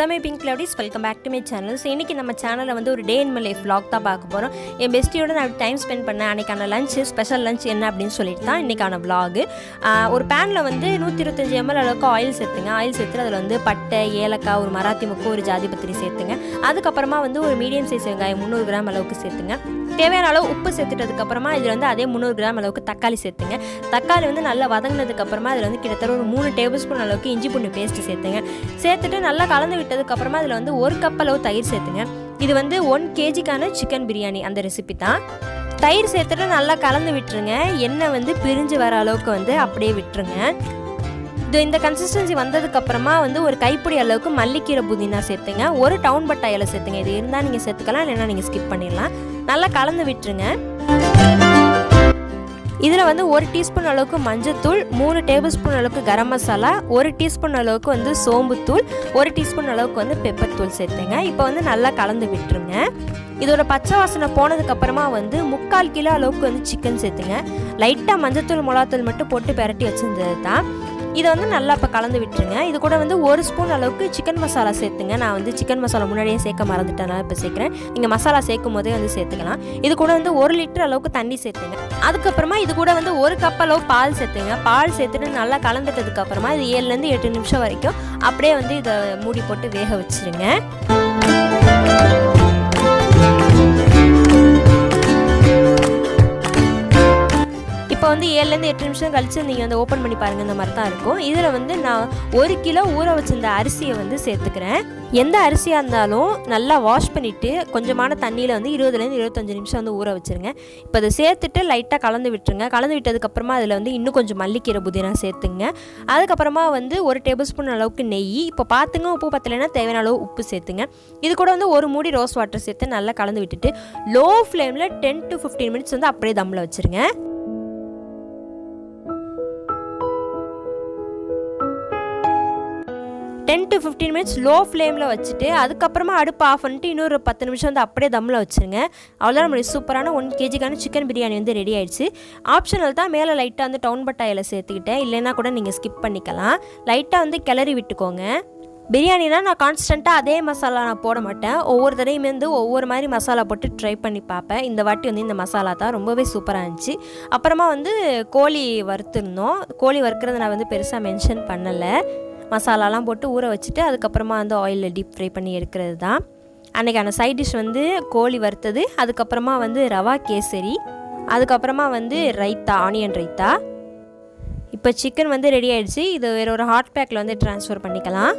எல்லாமே pink cloudies. Welcome back to my channel. So இன்றைக்கி நம்ம சேனலில் வந்து ஒரு day in my life vlog தான் பார்க்க போகிறோம். என் பெஸ்ட்டியோட நான் டைம் ஸ்பெண்ட் பண்ணேன். அன்றைக்கான லஞ்சு ஸ்பெஷல் லஞ்ச் என்ன அப்படின்னு சொல்லிட்டு தான் இன்றைக்கான vlog. ஒரு பேனில் வந்து 125 ml அளவுக்கு ஆயில் சேர்த்துங்க. ஆயில் சேர்த்து அதில் வந்து பட்டை, ஏலக்காய், ஒரு மராத்தி முக்கு, ஒரு ஜாதி பத்திரி சேர்த்துங்க. அதுக்கப்புறமா வந்து ஒரு மீடியம் சைஸ் வெங்காயம் 300 கிராம் அளவுக்கு சேர்த்துங்க. தேவையான அளவு உப்பு சேர்த்துட்டதுக்கப்புறமா இதில் வந்து அதே 300 கிராம் அளவுக்கு தக்காளி சேர்த்துங்க. தக்காளி வந்து நல்லா வதங்கினதுக்கப்புறமா அதில் வந்து கிட்டத்தட்ட ஒரு 3 டேபிள் ஸ்பூன் அளவுக்கு இஞ்சி பூண்டு பேஸ்ட்டு சேர்த்துங்க. சேர்த்துட்டு நல்லா கலந்து விட்டதுக்கப்புறமா அதில் வந்து 1 கப் அளவு தயிர் சேர்த்துங்க. இது வந்து 1 kgக்கான சிக்கன் பிரியாணி அந்த ரெசிபி தான். தயிர் சேர்த்துட்டு நல்லா கலந்து விட்டுருங்க. எண்ணெய் வந்து பிரிஞ்சு வர அளவுக்கு வந்து அப்படியே விட்டுருங்க. இந்த கன்சிஸ்டன்சி வந்ததுக்கப்புறமா வந்து ஒரு கைப்பிடி அளவுக்கு மல்லிக்கீரை புதினா சேர்த்துங்க. ஒரு டவுன் பட்டா இலை சேர்த்துங்க. இது இருந்தால் நீங்கள் சேர்த்துக்கலாம், இல்லைன்னா நீங்கள் ஸ்கிப் பண்ணிடலாம். நல்லா கலந்து விட்டுருங்க. இதில் வந்து 1 டீஸ்பூன் அளவுக்கு மஞ்சத்தூள், 3 டேபிள் ஸ்பூன் அளவுக்கு கரம் மசாலா, 1 டீஸ்பூன் அளவுக்கு வந்து சோம்புத்தூள், 1 டீஸ்பூன் அளவுக்கு வந்து பெப்பர் தூள் சேர்த்துங்க. இப்போ வந்து நல்லா கலந்து விட்டுருங்க. இதோட பச்சை வாசனை போனதுக்கப்புறமா வந்து 3/4 கிலோ அளவுக்கு வந்து சிக்கன் சேர்த்துங்க. லைட்டாக மஞ்சத்தூள் மிளகாத்தூள் மட்டும் போட்டு பெரட்டி வச்சுருந்தது தான். இதை வந்து நல்லா இப்போ கலந்து விட்டுருங்க. இது கூட வந்து 1 ஸ்பூன் அளவுக்கு சிக்கன் மசாலா சேர்த்துங்க. நான் வந்து சிக்கன் மசாலா முன்னாடியே சேர்க்க மறந்துட்டேனால இப்போ சேர்க்குறேன். நீங்கள் மசாலா சேர்க்கும் போதே வந்து சேர்த்துக்கலாம். இது கூட வந்து 1 லிட்டர் அளவுக்கு தண்ணி சேர்த்துங்க. அதுக்கப்புறமா இது கூட வந்து 1 கப் அளவு பால் சேர்த்துங்க. பால் சேர்த்துட்டு நல்லா கலந்துட்டதுக்கப்புறமா இது 7லேருந்து 8 நிமிஷம் வரைக்கும் அப்படியே வந்து இதை மூடி போட்டு வேக வச்சுருங்க. இப்போ வந்து 7லேருந்து 8 நிமிஷம் கழித்து நீங்கள் வந்து ஓப்பன் பண்ணி பாருங்கள். இந்த மாதிரி தான் இருக்கும். இதில் வந்து நான் 1 கிலோ ஊற வச்சிருந்த அரிசியை வந்து சேர்த்துக்கிறேன். எந்த அரிசியாக இருந்தாலும் நல்லா வாஷ் பண்ணிவிட்டு கொஞ்சமான தண்ணியில் வந்து 20லேருந்து 25 நிமிஷம் வந்து ஊற வச்சுருங்க. இப்போ அதை சேர்த்துட்டு லைட்டாக கலந்து விட்டுருங்க. கலந்து விட்டதுக்கப்புறமா அதில் வந்து இன்னும் கொஞ்சம் மல்லிக்கீரை புதினா சேர்த்துங்க. அதுக்கப்புறமா வந்து 1 டேபிள் ஸ்பூன் அளவுக்கு நெய். இப்போ பார்த்துங்க, உப்பு பத்தலைன்னா தேவையான அளவு உப்பு சேர்த்துங்க. இது கூட வந்து 1 மூடி ரோஸ் வாட்டர் சேர்த்து நல்லா கலந்து விட்டுட்டு லோ ஃப்ளேமில் 10 to 15 மினிட்ஸ் வந்து அப்படியே தம்மில் வச்சுருங்க. 10 to 15 மினிட்ஸ் லோ ஃப்ளேமில் வச்சுட்டு அதுக்கப்புறமா அடுப்பு ஆஃப் பண்ணிட்டு இன்னொரு 10 நிமிஷம் வந்து அப்படியே தம்மில் வச்சுருங்க. அவ்வளோதான் நம்மளுடைய சூப்பரான 1 kgக்கான சிக்கன் பிரியாணி வந்து ரெடி ஆயிடுச்சு. ஆப்ஷனல் தான். மேலே லைட்டாக வந்து டவுன் பட்டா இலை சேர்த்துக்கிட்டேன், இல்லைன்னா கூட நீங்கள் ஸ்கிப் பண்ணிக்கலாம். லைட்டாக வந்து கிளறி விட்டுக்கோங்க. பிரியாணினா நான் கான்ஸ்டண்ட்டாக அதே மசாலா நான் போட மாட்டேன். ஒவ்வொரு தடையுமே வந்து ஒவ்வொரு மாதிரி மசாலா போட்டு ட்ரை பண்ணி பார்ப்பேன். இந்த வாட்டி வந்து இந்த மசாலா தான் ரொம்பவே சூப்பராக இருந்துச்சு. அப்புறமா வந்து கோழி வறுத்துருந்தோம். கோழி வறுக்கிறத நான் வந்து பெருசாக மென்ஷன் பண்ணலை. மசாலாலாம் போட்டு ஊற வச்சுட்டு அதுக்கப்புறமா வந்து ஆயிலில் டீப் ஃப்ரை பண்ணி எடுக்கிறது தான். அன்றைக்கான சைட் டிஷ் வந்து கோழி வறுத்தது, அதுக்கப்புறமா வந்து ரவா கேசரி, அதுக்கப்புறமா வந்து ரைத்தா, ஆனியன் ரைத்தா. இப்போ சிக்கன் வந்து ரெடி ஆகிடுச்சு. இது வேறு ஒரு ஹாட் பேக்கில் வந்து ட்ரான்ஸ்ஃபர் பண்ணிக்கலாம்.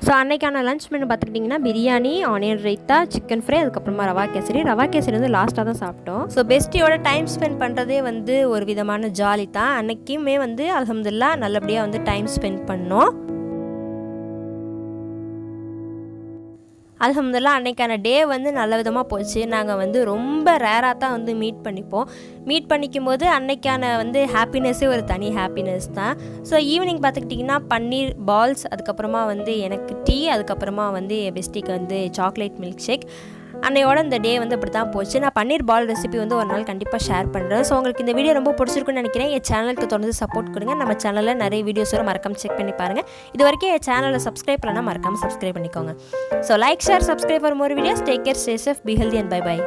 ஸோ அன்றைக்கான லன்ச் மெனு பார்த்துக்கிட்டிங்கன்னா biryani, onion raita, chicken fry, அதுக்கப்புறமா ரவா கேசரி. ரவா கேசரி வந்து லாஸ்ட்டாக தான் சாப்பிட்டோம். ஸோ பெஸ்ட்டியோட டைம் ஸ்பெண்ட் பண்ணுறதே வந்து ஒரு விதமான ஜாலி தான். அன்றைக்குமே வந்து அல்ஹம்துலில்லாஹ் நல்லபடியாக வந்து டைம் ஸ்பெண்ட் பண்ணோம். அல்ஹம்துலில்லாஹ் அன்றைக்கான டே வந்து நல்ல விதமாக போச்சு. நாங்கள் வந்து ரொம்ப ரேராக தான் வந்து மீட் பண்ணிப்போம். மீட் பண்ணிக்கும் போது அன்றைக்கான வந்து ஹாப்பினஸ்ஸே ஒரு தனி ஹாப்பினஸ் தான். ஸோ ஈவினிங் பார்த்துக்கிட்டிங்கன்னா பன்னீர் பால்ஸ், அதுக்கப்புறமா வந்து எனக்கு டீ, அதுக்கப்புறமா வந்து என் பெஸ்டிக்கு வந்து சாக்லேட் மில்க் ஷேக். அன்னையோட இந்த டே வந்து அப்படி தான் போச்சு. நான் பன்னீர் பால் ரெசிபி வந்து ஒரு நாள் கண்டிப்பாக ஷேர் பண்ணுறேன். ஸோ உங்களுக்கு இந்த வீடியோ ரொம்ப பிடிச்சிருக்குன்னு நினைக்கிறேன். என் சேனலுக்கு தொடர்ந்து சப்போர்ட் கொடுங்க. நம்ம சேனலில் நிறைய வீடியோஸ் வரும், மறக்காமல் செக் பண்ணி பாருங்கள். இது வரைக்கும் என் சேனலை சப்ஸ்கிரைப் பண்ணால் மறக்காமல் சப்ஸ்கிரைப் பண்ணிக்கோங்க. So like, share, subscribe for more videos. Take care, stay safe, be healthy and bye by.